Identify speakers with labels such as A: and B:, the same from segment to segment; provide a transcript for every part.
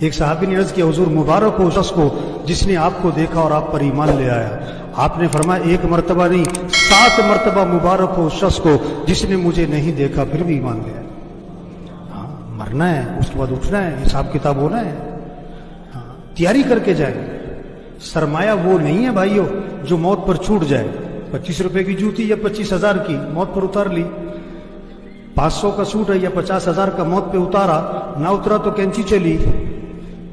A: ایک صحابی نے عرض کیا حضور مبارک ہو شخص کو جس نے آپ کو دیکھا اور آپ پر ایمان لے آیا. آپ نے فرمایا ایک مرتبہ نہیں 7 مرتبہ مبارک ہو شخص کو جس نے مجھے نہیں دیکھا پھر بھی ایمان لے آیا. ہاں مرنا ہے, اس کے بعد اٹھنا ہے, حساب کتاب ہونا ہے. ہاں تیاری کر کے جائیں. سرمایہ وہ نہیں ہے بھائیو جو موت پر چھوٹ جائے. 25 روپے کی جوتی یا 25,000 کی موت پر اتار لی, 500 کا سوٹ ہے یا 50,000 کا موت پہ اتارا, نہ اترا تو کینچی چلی.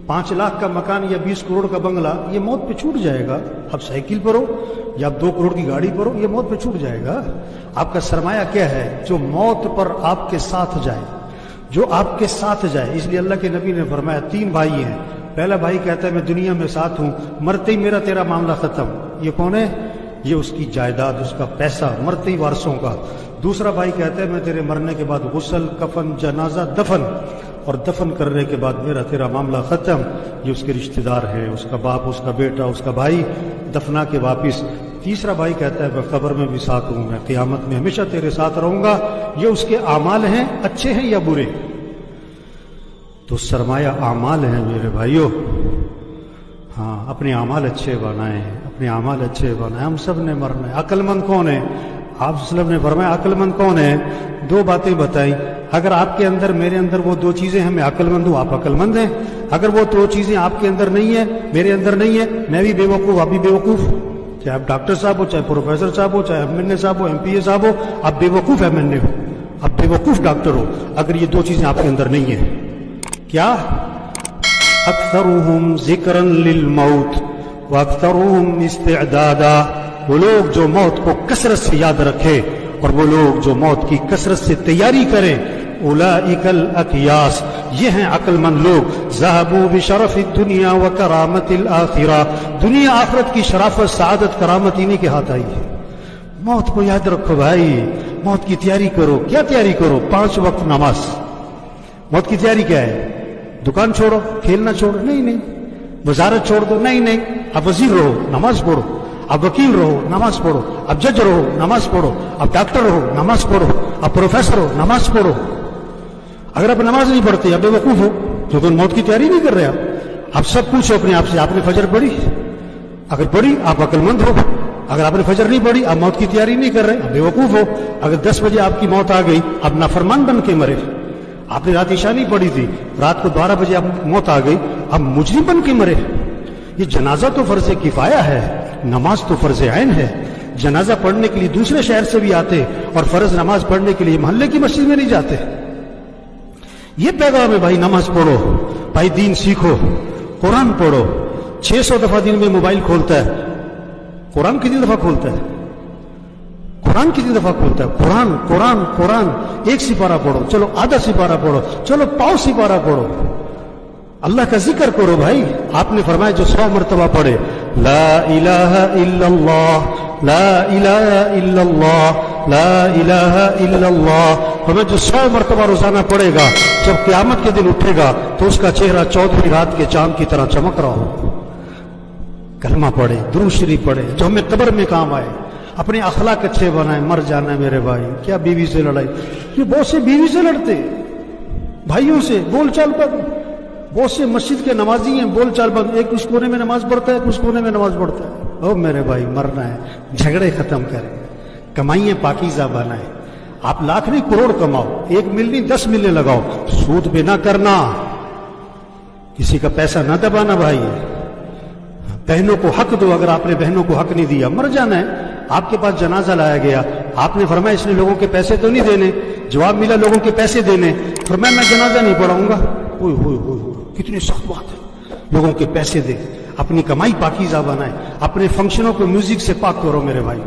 A: 5 لاکھ کا مکان یا 20 کروڑ کا بنگلہ یہ موت پہ چھوٹ جائے گا. اب سائیکل پر ہو یا 2 کروڑ کی گاڑی پر ہو یہ موت پہ چھوٹ جائے گا. آپ کا سرمایہ کیا ہے؟ جو موت پر آپ کے ساتھ جائے, جو آپ کے ساتھ جائے. اس لیے اللہ کے نبی نے فرمایا 3 بھائی ہیں. پہلا بھائی کہتا ہے میں دنیا میں ساتھ ہوں, مرتے ہی میرا تیرا معاملہ ختم. یہ کون ہے؟ یہ اس کی جائیداد, اس کا پیسہ, مرتے ہی وارثوں کا. دوسرا بھائی کہتا ہے میں تیرے مرنے کے بعد غسل, کفن, جنازہ, دفن, اور دفن کرنے کے بعد میرا تیرا معاملہ ختم. یہ اس کے رشتہ دار ہیں, اس کا باپ, اس کا بیٹا, اس کا بھائی, دفنا کے واپس. تیسرا بھائی کہتا ہے میں قبر میں بھی ساتھ ہوں, میں قیامت میں ہمیشہ تیرے ساتھ رہوں گا. یہ اس کے اعمال ہیں, اچھے ہیں یا برے. تو سرمایہ اعمال ہیں میرے بھائیوں. ہاں اپنے اعمال اچھے بنائیں, اپنے اعمال اچھے بنائیں. ہم سب نے مرنا ہے. عقل مند کون ہے؟ آپ صلی اللہ علیہ وسلم نے فرمایا عقل مند کون ہے؟ 2 باتیں بتائی. اگر آپ کے اندر میرے اندر وہ 2 چیزیں ہیں, میں عقل مند ہوں, آپ عقل مند ہیں. اگر وہ 2 چیزیں آپ کے اندر نہیں ہیں, میرے اندر نہیں ہے, میں بھی بے وقوف, آپ بھی بے وقوف. چاہے آپ ڈاکٹر صاحب ہو, چاہے پروفیسر صاحب ہو, چاہے MNA صاحب ہو, MPA صاحب ہو, آپ بے وقوف MNA ہو, آپ بے وقوف ڈاکٹر ہو اگر یہ 2 چیزیں آپ کے اندر نہیں ہیں. کیا؟ اکثرهم ذکرا للموت واکثرهم استعدادا. وہ لوگ جو موت کو کثرت سے یاد رکھے اور وہ لوگ جو موت کی کثرت سے تیاری کریں. اولئک الاکیاس, یہ ہیں عقل مند لوگ. ذهبوا بشرف الدنیا وکرامت الآخرہ, دنیا آخرت کی شرافت, سعادت, کرامت انہی کے ہاتھ آئی ہے. موت کو یاد رکھو بھائی, موت کی تیاری کرو. کیا تیاری کرو؟ 5 وقت نماز. موت کی تیاری کیا ہے؟ دکان چھوڑو, کھیلنا چھوڑو, نہیں. وزارت چھوڑ دو, نہیں. اب وزیر رہو, نماز پڑھو. اب وکیل رہو, نماز پڑھو. اب جج رہو, نماز پڑھو. اب ڈاکٹر رہو, نماز پڑھو. اب پروفیسر ہو, نماز پڑھو. اگر آپ نماز نہیں پڑھتے آپ بے وقوف ہو, کیونکہ موت کی تیاری نہیں کر رہے. آپ سب پوچھو اپنے آپ سے, آپ نے فجر پڑھی؟ اگر پڑھی آپ عقل مند ہو. اگر آپ نے فجر نہیں پڑھی, آپ موت کی تیاری نہیں کر رہے, آپ بے وقوف ہو. اگر 10 بجے آپ کی موت آ گئی, آپ نافرمان بن کے مرے. آپ نے رات عشاء نہیں پڑھی تھی, رات کو 12 بجے آپ موت آ گئی, آپ مجرم بن کے مرے. یہ جنازہ تو فرض کفایہ ہے, نماز تو فرض عین ہے. جنازہ پڑھنے کے لیے دوسرے شہر سے بھی آتے اور فرض نماز پڑھنے کے لیے محلے کی مسجد میں نہیں جاتے. یہ پیغام ہے بھائی, نماز پڑھو بھائی, دین سیکھو, قرآن پڑھو. 600 دفعہ دن میں موبائل کھولتا ہے, قرآن کتنی دفعہ کھولتا ہے؟ قرآن کتنی دفعہ کھولتا ہے؟ قرآن 1 سپارہ پڑھو, چلو آدھا سپارہ پڑھو, چلو پاؤ سپارہ پڑھو. اللہ کا ذکر کرو بھائی. آپ نے فرمایا جو 100 مرتبہ پڑھے لا الہ الا اللہ, لا الہ الا اللہ, لا الہ الا اللہ, ہمیں جو 100 مرتبہ روزانہ پڑھے گا, جب قیامت کے دن اٹھے گا تو اس کا چہرہ 14ویں رات کے چاند کی طرح چمک رہا ہو. کلمہ پڑھے, درود شریف پڑھے, جو ہمیں قبر میں کام آئے. اپنے اخلاق اچھے بنائیں. مر جانا ہے میرے بھائی, کیا بیوی سے لڑائی. یہ بہت سے بیوی سے لڑتے, بھائیوں سے بول چال بند. بہت سے مسجد کے نمازی ہیں, بول چال بند. ایک اس کونے میں نماز پڑھتا ہے, اس کونے میں نماز پڑھتا ہے. او میرے بھائی مرنا ہے, جھگڑے ختم کریں, کمائیے پاکیزہ بنائیں. آپ لاکھ نہیں کروڑ کماؤ, 1 مل نہیں 10 ملنے لگاؤ. سود پہ نہ کرنا, کسی کا پیسہ نہ دبانا بھائی. بہنوں کو حق دو. اگر آپ نے بہنوں کو حق نہیں دیا, مر جانا ہے. آپ کے پاس جنازہ لایا گیا, آپ نے فرمایا اس نے لوگوں کے پیسے تو نہیں دینے. جواب ملا لوگوں کے پیسے دینے. فرمایا میں جنازہ نہیں پڑھاؤں گا. کتنی سخت بات ہے. لوگوں کے پیسے دے, اپنی کمائی پاکیزہ بنائے, اپنے فنکشنوں کو میوزک سے پاک کرو میرے بھائی.